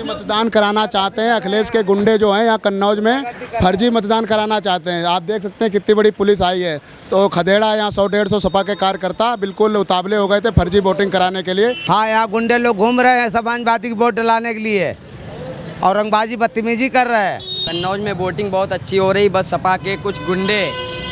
मतदान कराना चाहते हैं। अखिलेश के गुंडे जो हैं यहाँ कन्नौज में फर्जी मतदान कराना चाहते हैं। आप देख सकते हैं कितनी बड़ी पुलिस आई है। तो खदेड़ा यहाँ 100-150 सपा के कार्यकर्ता बिल्कुल उतावले हो गए थे फर्जी वोटिंग कराने के लिए। हाँ, यहाँ गुंडे लोग घूम रहे हैं समाजवादी की वोट डलाने के लिए और रंगबाजी बदतमीजी कर रहे हैं। कन्नौज में वोटिंग बहुत अच्छी हो रही, बस सपा के कुछ गुंडे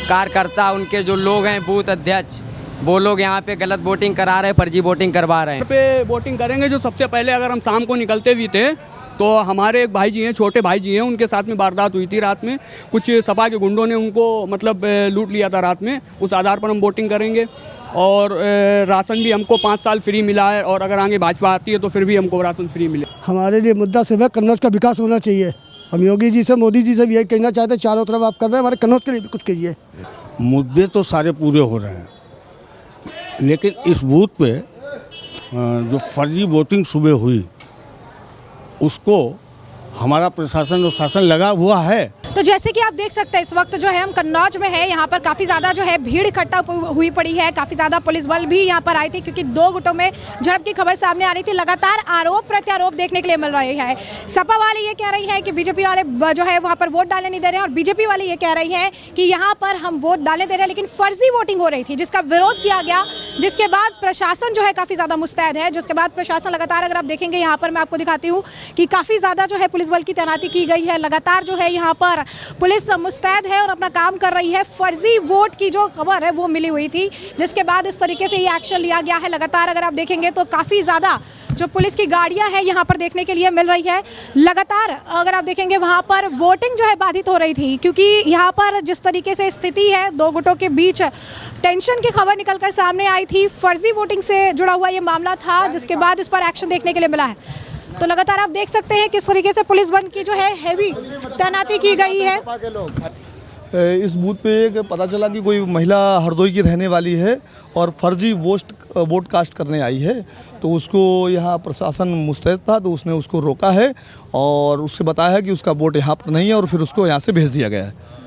कार्यकर्ता उनके जो लोग हैं बूथ अध्यक्ष वो लोग यहाँ पे गलत वोटिंग करा रहे हैं, फर्जी वोटिंग करवा रहे हैं। पे वोटिंग करेंगे। जो सबसे पहले अगर हम शाम को निकलते भी थे तो हमारे एक भाई जी हैं, छोटे भाई जी हैं, उनके साथ में वारदात हुई थी रात में। कुछ सपा के गुंडों ने उनको मतलब लूट लिया था रात में। उस आधार पर हम वोटिंग करेंगे और राशन भी हमको 5 साल फ्री मिला है और अगर आगे भाजपा आती है तो फिर भी हमको राशन फ्री मिले। हमारे लिए मुद्दा सिर्फ है कन्नौज का विकास होना चाहिए। हम योगी जी से, मोदी जी से भी यही कहना चाहते हैं, चारों तरफ आप कर रहे हैं, हमारे कन्नौज के लिए भी कुछ कीजिए। मुद्दे तो सारे पूरे हो रहे हैं, लेकिन इस बूथ पे जो फर्जी वोटिंग सुबह हुई उसको हमारा प्रशासन और शासन लगा हुआ है। तो जैसे कि आप देख सकते हैं इस वक्त जो है हम कन्नौज में है। यहाँ पर काफ़ी ज़्यादा जो है भीड़ इकट्ठा हुई पड़ी है। काफ़ी ज़्यादा पुलिस बल भी यहाँ पर आई थी क्योंकि 2 गुटों में झड़प की खबर सामने आ रही थी। लगातार आरोप प्रत्यारोप देखने के लिए मिल रहे हैं। सपा वाले ये कह रही है कि बीजेपी वाले जो है वहाँ पर वोट डालने नहीं दे रहे हैं और बीजेपी वाले ये कह रही है कि यहाँ पर हम वोट डालने दे रहे हैं, लेकिन फर्जी वोटिंग हो रही थी जिसका विरोध किया गया, जिसके बाद प्रशासन जो है काफ़ी ज़्यादा मुस्तैद है। जिसके बाद प्रशासन लगातार, अगर आप देखेंगे यहाँ पर मैं आपको दिखाती हूँ कि काफ़ी ज़्यादा जो है पुलिस बल की तैनाती की गई है। लगातार जो है यहाँ पर पुलिस मुस्तैद है और अपना काम कर रही है। फर्जी वोट की जो खबर है वो मिली हुई थी, जिसके बाद इस तरीके से ये एक्शन लिया गया है। लगातार अगर आप देखेंगे तो काफ़ी ज़्यादा जो पुलिस की गाड़ियां हैं यहाँ पर देखने के लिए मिल रही है। लगातार अगर आप देखेंगे वहाँ पर वोटिंग जो है बाधित हो रही थी क्योंकि यहाँ पर जिस तरीके से स्थिति है, 2 गुटों के बीच टेंशन की खबर निकलकर सामने आई थी। फर्जी वोटिंग से जुड़ा हुआ ये मामला था, जिसके बाद इस पर एक्शन देखने के लिए मिला है। तो लगातार आप देख सकते हैं किस तरीके से पुलिस बल की जो है हैवी तैनाती की गई है। इस बूथ पे एक पता चला कि कोई महिला हरदोई की रहने वाली है और फर्जी वोट कास्ट करने आई है, तो उसको यहाँ प्रशासन मुस्तैद था तो उसने उसको रोका है और उससे बताया है कि उसका वोट यहाँ पर नहीं है और फिर उसको यहाँ से भेज दिया गया है।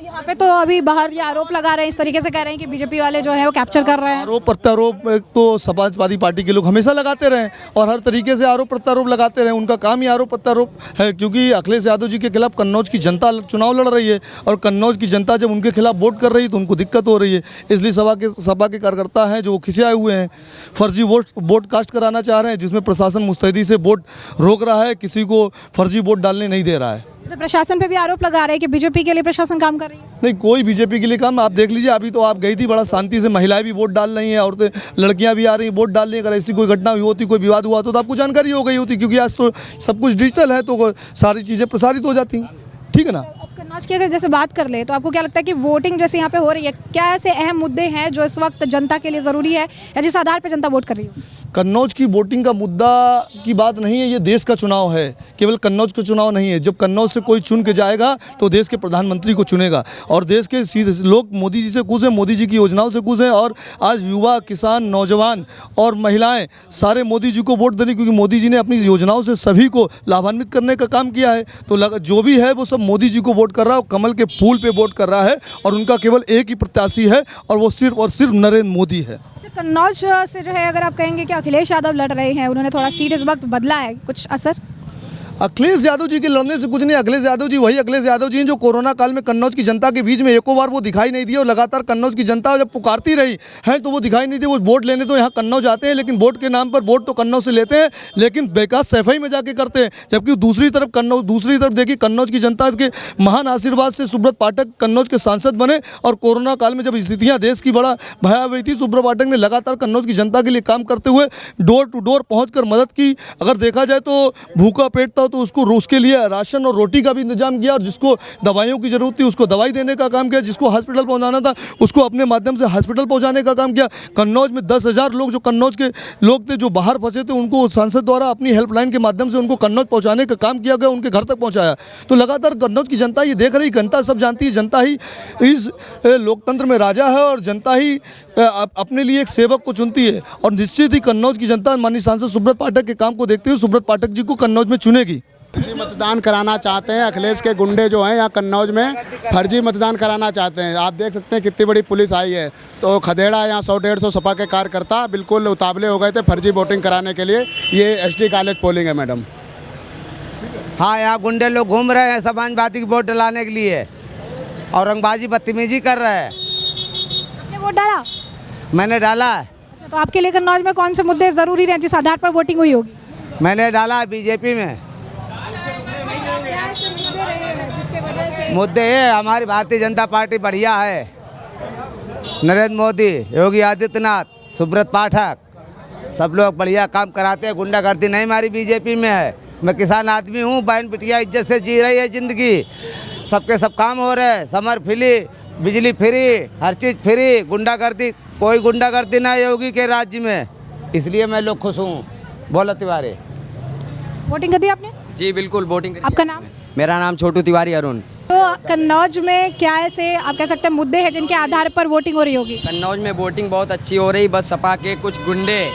यहाँ पे तो अभी बाहर ये आरोप लगा रहे हैं, इस तरीके से कह रहे हैं कि बीजेपी वाले जो है वो कैप्चर कर रहे हैं। आरोप प्रत्यारोप एक तो समाजवादी पार्टी के लोग हमेशा लगाते रहे और हर तरीके से आरोप प्रत्यारोप लगाते रहे। उनका काम ही आरोप प्रत्यारोप है, क्योंकि अखिलेश यादव जी के खिलाफ कन्नौज की जनता चुनाव लड़ रही है और कन्नौज की जनता जब उनके खिलाफ वोट कर रही है तो उनको दिक्कत हो रही है। इसलिए सपा के कार्यकर्ता हैं जो वो खिंचाए हुए हैं, फर्जी वोट कास्ट कराना चाह रहे हैं, जिसमें प्रशासन मुस्तैदी से वोट रोक रहा है, किसी को फर्जी वोट डालने नहीं दे रहा है। तो प्रशासन पे भी आरोप लगा रहे हैं कि बीजेपी के लिए प्रशासन काम कर रही है। नहीं, कोई बीजेपी के लिए काम, आप देख लीजिए अभी तो आप गई थी, बड़ा शांति से महिलाएं भी वोट डाल रही हैं, औरतें लड़कियां भी आ रही हैं वोट डाल रही हैं। अगर ऐसी कोई घटना हुई होती, कोई विवाद हुआ तो आपको जानकारी हो गई होती, क्योंकि आज तो सब कुछ डिजिटल है तो सारी चीज़ें प्रसारित हो जाती हैं। ठीक है ना। कन्नौज की अगर जैसे बात कर ले तो आपको क्या लगता है कि वोटिंग जैसे यहाँ पे हो रही है, क्या ऐसे अहम मुद्दे हैं जो इस वक्त जनता के लिए ज़रूरी है या जिस आधार पर जनता वोट कर रही है? कन्नौज की वोटिंग का मुद्दा की बात नहीं है, ये देश का चुनाव है, केवल कन्नौज का चुनाव नहीं है। जब कन्नौज से कोई चुन के जाएगा तो देश के प्रधानमंत्री को चुनेगा और देश के सीधे लोग मोदी जी से खुश हैं, मोदी जी की योजनाओं से खुश हैं और आज युवा, किसान, नौजवान और महिलाएं सारे मोदी जी को वोट देने, क्योंकि मोदी जी ने अपनी योजनाओं से सभी को लाभान्वित करने का काम किया है। तो जो भी है वो सब मोदी जी को वोट कर रहा है, कमल के फूल पे वोट कर रहा है और उनका केवल एक ही प्रत्याशी है और वो सिर्फ नरेंद्र मोदी है। कन्नौज से जो है अगर आप कहेंगे कि अखिलेश यादव लड़ रहे हैं, उन्होंने थोड़ा सीट इस वक्त बदला है, कुछ असर? अखिलेश यादव जी के लड़ने से कुछ नहीं। अखिलेश यादव जी वही अखिलेश यादव जी हैं जो कोरोना काल में कन्नौज की जनता के बीच में एको बार वो दिखाई नहीं दिए और लगातार कन्नौज की जनता जब पुकारती रही है तो वो दिखाई नहीं दिए। वो वोट लेने तो यहाँ कन्नौज आते हैं, लेकिन वोट के नाम पर वोट तो कन्नौज से लेते हैं, लेकिन बेकार सफाई में जाके करते हैं। जबकि दूसरी तरफ देखिए कन्नौज की जनता के महान आशीर्वाद से सुब्रत पाठक कन्नौज के सांसद बने और कोरोना काल में जब स्थितियाँ देश की बड़ा भयावह थी, सुब्रत पाठक ने लगातार कन्नौज की जनता के लिए काम करते हुए डोर टू डोर पहुँच मदद की। अगर देखा जाए तो भूखा पेट था तो उसके लिए राशन और रोटी का भी इंतजाम किया और जिसको दवाइयों की जरूरत थी उसको दवाई देने का काम किया, जिसको हॉस्पिटल पहुंचाना था उसको अपने माध्यम से हॉस्पिटल पहुंचाने का काम किया। कन्नौज में 10,000 लोग जो कन्नौज के लोग थे जो बाहर फंसे थे उनको सांसद द्वारा अपनी हेल्पलाइन के माध्यम से उनको कन्नौज पहुंचाने का काम किया गया, उनके घर तक पहुंचाया। तो लगातार कन्नौज की जनता ये देख रही, जनता सब जानती है, जनता ही इस लोकतंत्र में राजा है और जनता ही अपने लिए एक सेवक को चुनती है और निश्चित ही कन्नौज की जनता माननीय सांसद सुब्रत पाठक के काम को देखते हुए सुब्रत पाठक जी को कन्नौज में चुनेगी। फर्जी मतदान कराना चाहते हैं। अखिलेश के गुंडे जो हैं यहाँ कन्नौज में फर्जी मतदान कराना चाहते हैं। आप देख सकते हैं कितनी बड़ी पुलिस आई है। तो खदेड़ा यहाँ 100-150 सपा के कार्यकर्ता बिल्कुल उतावले हो गए थे फर्जी वोटिंग कराने के लिए। ये एसडी कॉलेज पोलिंग है मैडम। हाँ, यहाँ गुंडे लोग घूम रहे हैं समाजवादी की वोट डलाने के लिए और रंगबाजी बदतमीजी कर रहे हैं। आपने वोट डाला? मैंने डाला है। अच्छा, तो आपके लिए कन्नौज में कौन से मुद्दे जरूरी रहे जिस आधार पर वोटिंग हुई होगी? मैंने डाला है बीजेपी में। मुद्दे ये हमारी भारतीय जनता पार्टी बढ़िया है। नरेंद्र मोदी, योगी आदित्यनाथ, सुब्रत पाठक, सब लोग बढ़िया काम कराते हैं। गुंडागर्दी नहीं हमारी बीजेपी में है। मैं किसान आदमी हूँ, बहन बिटिया इज्जत से जी रही है ज़िंदगी। सबके सब काम हो रहे हैं, समर फ्री, बिजली फ्री, हर चीज़ फ्री। गुंडागर्दी, कोई गुंडागर्दी ना है योगी के राज्य में, इसलिए मैं लोग खुश हूँ। बोलो तिवारी। वोटिंग कर दी आपने? जी बिल्कुल वोटिंग करी। आपका नाम? मेरा नाम छोटू तिवारी अरुण। तो कन्नौज में क्या ऐसे आप कह सकते हैं मुद्दे हैं जिनके आधार पर वोटिंग हो रही होगी? कन्नौज में वोटिंग बहुत अच्छी हो रही, बस सपा के कुछ गुंडे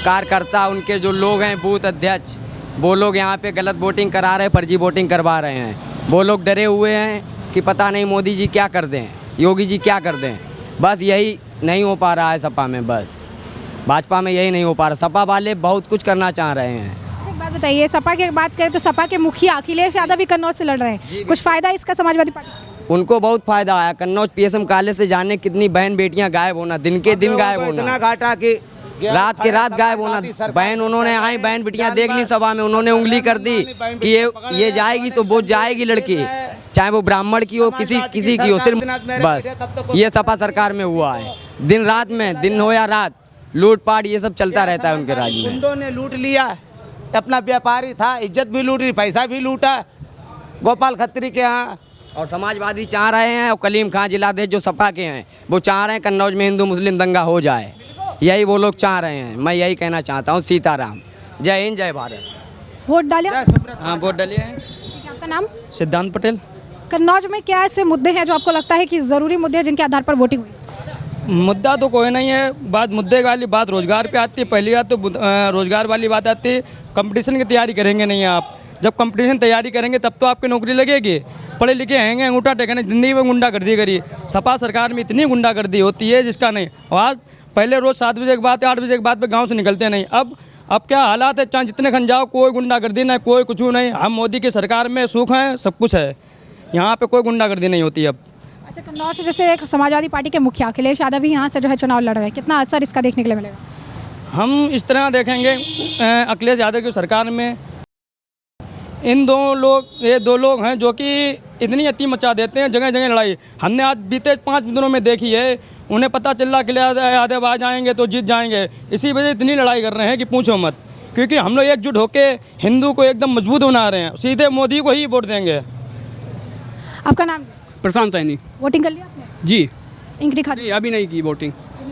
कार्यकर्ता, उनके जो लोग हैं बूथ अध्यक्ष, वो लोग यहाँ पे गलत वोटिंग करा रहे हैं, फर्जी वोटिंग करवा रहे हैं। वो लोग डरे हुए हैं कि पता नहीं मोदी जी क्या कर दें, योगी जी क्या कर दें। बस यही नहीं हो पा रहा है सपा में, बस भाजपा में यही नहीं हो पा रहा। सपा वाले बहुत कुछ करना चाह रहे हैं। अच्छा, एक बात बताइए, सपा की बात करें तो सपा के मुखिया अखिलेश यादव भी कन्नौज से लड़ रहे हैं, कुछ फायदा इसका समाजवादी पार्टी? उनको बहुत फायदा आया। कन्नौज पीएसएम काले से जाने कितनी बहन बेटियां गायब होना, दिन के दिन गायब इतना होना, घाटा कि रात के रात गायब होना। बहन उन्होंने आई, बहन बिटियां देख ली सभा में, उन्होंने उंगली कर दी कि ये जाएगी तो वो जाएगी लड़की, चाहे वो ब्राह्मण की हो, किसी की हो, सिर्फ बस ये सपा सरकार में हुआ है। दिन रात में, दिन हो या रात, लूटपाट ये सब चलता रहता है उनके राज्य में। गुंडों ने लूट लिया, अपना व्यापारी था, इज्जत भी लूटी, पैसा भी लूटा गोपाल खत्री के यहाँ। और समाजवादी चाह रहे हैं, और कलीम खां जिलाधीश जो सपा के हैं वो चाह रहे हैं कन्नौज में हिंदू मुस्लिम दंगा हो जाए। यही वो लोग चाह रहे हैं। मैं यही कहना चाहता हूँ। सीताराम, जय हिंद, जय भारत। वोट डाले? हाँ, वोट डालिए। ठीक है, आपका नाम? सिद्धांत पटेल। कन्नौज में क्या ऐसे मुद्दे हैं जो आपको लगता है कि ज़रूरी मुद्दे हैं जिनके आधार पर वोटिंग हुई? मुद्दा तो कोई नहीं है, बात मुद्दे वाली बात रोजगार पे आती है। पहली बात तो रोजगार वाली बात आती है। कंपटीशन की तैयारी करेंगे नहीं आप, जब कंपटीशन तैयारी करेंगे तब तो आपकी नौकरी लगेगी। पढ़े लिखे हैंगे, अंगूठा टेकने, जिंदगी में गुंडागर्दी करी। सपा सरकार में इतनी गुंडागर्दी होती है जिसका नहीं। आज पहले रोज़ 7 बजे के बाद, 8 बजे के बाद पे गाँव से निकलते नहीं। अब क्या हालात है, चाहे जितने खन जाओ, कोई गुंडागर्दी नहीं, कोई कुछ नहीं। हम मोदी की सरकार में सुख है, सब कुछ है, यहाँ पे कोई गुंडागर्दी नहीं होती अब। अच्छा, कन्नौज से जैसे एक समाजवादी पार्टी के मुखिया अखिलेश यादव भी यहाँ से जो है चुनाव लड़ रहे हैं, कितना असर इसका देखने के लिए मिलेगा? हम इस तरह देखेंगे अखिलेश यादव की सरकार में ये दो लोग हैं जो कि इतनी अति मचा देते हैं, जगह जगह लड़ाई। हमने आज बीते 5 दिनों में देखी है। उन्हें पता चल रहा कि यादव आ जाएंगे तो जीत जाएंगे, इसी वजह इतनी लड़ाई कर रहे हैं कि पूछो मत। क्योंकि हम लोग एकजुट होकर हिंदू को एकदम मजबूत बना रहे हैं, सीधे मोदी को ही वोट देंगे। आपका नाम? प्रशांत सैनी। वोटिंग कर लिया आपने? जी। इंक दिखा दी? जी, अभी नहीं की वोटिंग,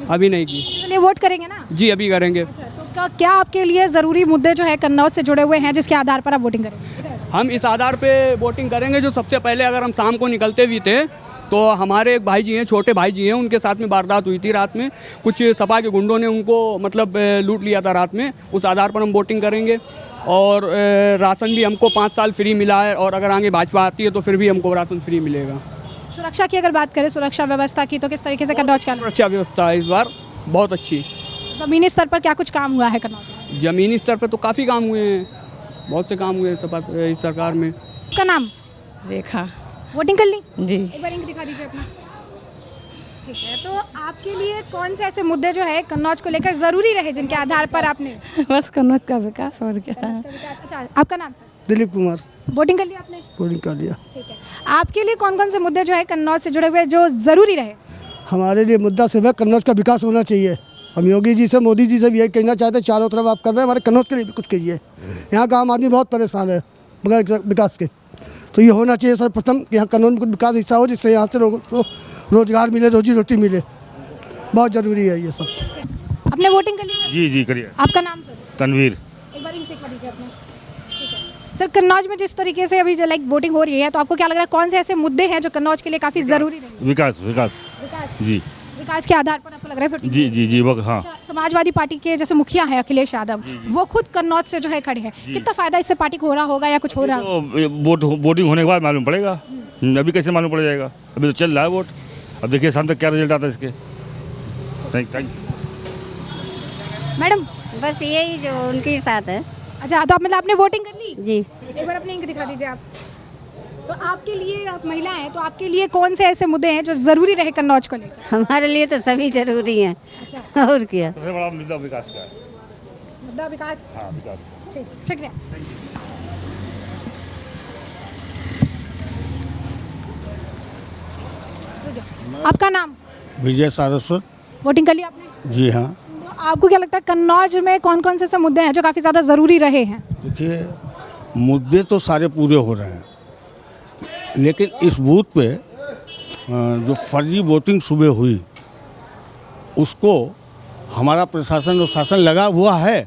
अभी नहीं की। चलिए, वोट करेंगे ना? जी, अभी करेंगे। अच्छा, तो क्या आपके लिए ज़रूरी मुद्दे जो है कन्नौज से जुड़े हुए हैं जिसके आधार पर आप वोटिंग करेंगे? हम इस आधार पे वोटिंग करेंगे जो सबसे पहले, अगर हम शाम को निकलते भी थे तो हमारे एक भाई जी हैं, छोटे भाई जी हैं, उनके साथ में वारदात हुई थी रात में। कुछ सपा के गुंडों ने उनको मतलब लूट लिया था रात में। उस आधार पर हम वोटिंग करेंगे। और राशन भी हमको 5 साल फ्री मिला है, और अगर आगे भाजपा आती है तो फिर भी हमको राशन फ्री मिलेगा। सुरक्षा की अगर बात करें, सुरक्षा व्यवस्था की, तो किस तरीके से कन्नौज का? सुरक्षा व्यवस्था इस बार बहुत अच्छी। ज़मीनी स्तर पर क्या कुछ काम हुआ है कन्नौज में? ज़मीनी स्तर पर तो काफ़ी काम हुए हैं, बहुत से काम हुए हैं सपा इस सरकार में। का नाम? रेखा। वोटिंग कर ली? जी। एक बार इंक दिखा दीजिए अपना। ठीक है, तो आपके लिए कौन से ऐसे मुद्दे जो है कन्नौज को लेकर ज़रूरी रहे जिनके आधार पर आपने? बस कन्नौज का विकास और क्या। अच्छा, आपका नाम सर? दिलीप कुमार। वोटिंग कर लिया आपने? वोटिंग कर लिया। ठीक है, आपके लिए कौन कौन से मुद्दे जो है कन्नौज से जुड़े हुए जो ज़रूरी रहे? हमारे लिए मुद्दा सिर्फ है कन्नौज का विकास होना चाहिए। हम योगी जी से, मोदी जी से भी यही कहना चाहते हैं, चारों तरफ आप कर रहे हैं, हमारे कन्नौज के लिए भी कुछ कीजिए। यहाँ का आम आदमी बहुत परेशान है बगैर विकास के, तो ये होना चाहिए सर्वप्रथम कि यहाँ कन्नौज में कुछ विकास हिस्सा हो, जिससे यहाँ से लोगों को रोजगार मिले, रोजी रोटी मिले। बहुत ज़रूरी है ये सब। आपने वोटिंग कर ली? जी जी करिए। आपका नाम सर? तनवीर। एक बार इंक दिखा दीजिए अपने। ठीक है सर, कन्नौज में जिस तरीके से अभी लाइक वोटिंग हो रही है, तो आपको क्या लग रहा है कौन से ऐसे मुद्दे हैं जो कन्नौज के लिए काफ़ी ज़रूरी रहेंगे? विकास विकास विकास जी। विकास के आधार पर आपको लग रहा है? जी जी जी वो हाँ। अच्छा, समाजवादी पार्टी के जैसे मुखिया है अखिलेश यादव, वो खुद कन्नौज से जो है खड़े हैं, कितना फायदा इससे पार्टी को हो रहा होगा या कुछ हो रहा है? तो वोटिंग होने के बाद मालूम पड़ेगा। अभी कैसे मालूम पड़ जाएगा? अभी तो चल रहा है वोट। अब देखिए शाम तक क्या रिजल्ट आता है इसके। Thank you madam. बस यही जो उनके साथ है। अच्छा, तो आप मतलब आपने वोटिंग कर ली? जी। एक बार अपनी इंक दिखा दीजिए आप। तो आपके लिए, आप महिला हैं, तो आपके लिए कौन से ऐसे मुद्दे हैं जो ज़रूरी रहे कन्नौज को लेकर? हमारे लिए तो सभी जरूरी हैं। अच्छा, और क्या। सबसे बड़ा मुद्दा विकास का है। मुद्दा विकास। हाँ, विकास। ठीक, शुक्रिया। आपका नाम? विजय सारस्वत। वोटिंग कर ली आपने? जी हाँ। तो आपको क्या लगता है कन्नौज में कौन कौन से ऐसे मुद्दे हैं जो काफ़ी ज़्यादा ज़रूरी रहे हैं? देखिए, मुद्दे तो सारे पूरे हो रहे हैं, लेकिन इस बूथ पे जो फर्जी वोटिंग सुबह हुई उसको हमारा प्रशासन और शासन लगा हुआ है,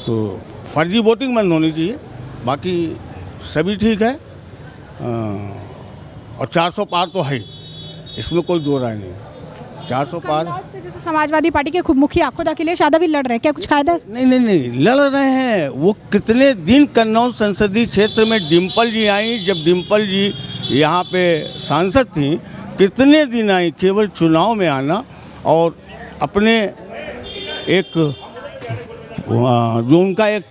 तो फर्जी वोटिंग बंद होनी चाहिए, बाकी सभी ठीक है। और 400 पार तो है, इसमें कोई दो राय नहीं है। 400 पार। कन्नौज से जैसे समाजवादी पार्टी के खुद मुखिया खुद अखिलेश यादव भी लड़ रहे हैं, क्या कुछ फायदा? नहीं लड़ रहे हैं। वो कितने दिन कन्नौज संसदीय क्षेत्र में डिम्पल जी आई, जब डिम्पल जी यहाँ पे सांसद थी, कितने दिन आई केवल चुनाव में आना और अपने एक जो उनका एक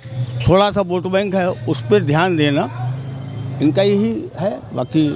थोड़ा सा वोट बैंक है उस पर ध्यान देना, इनका यही है। बाकी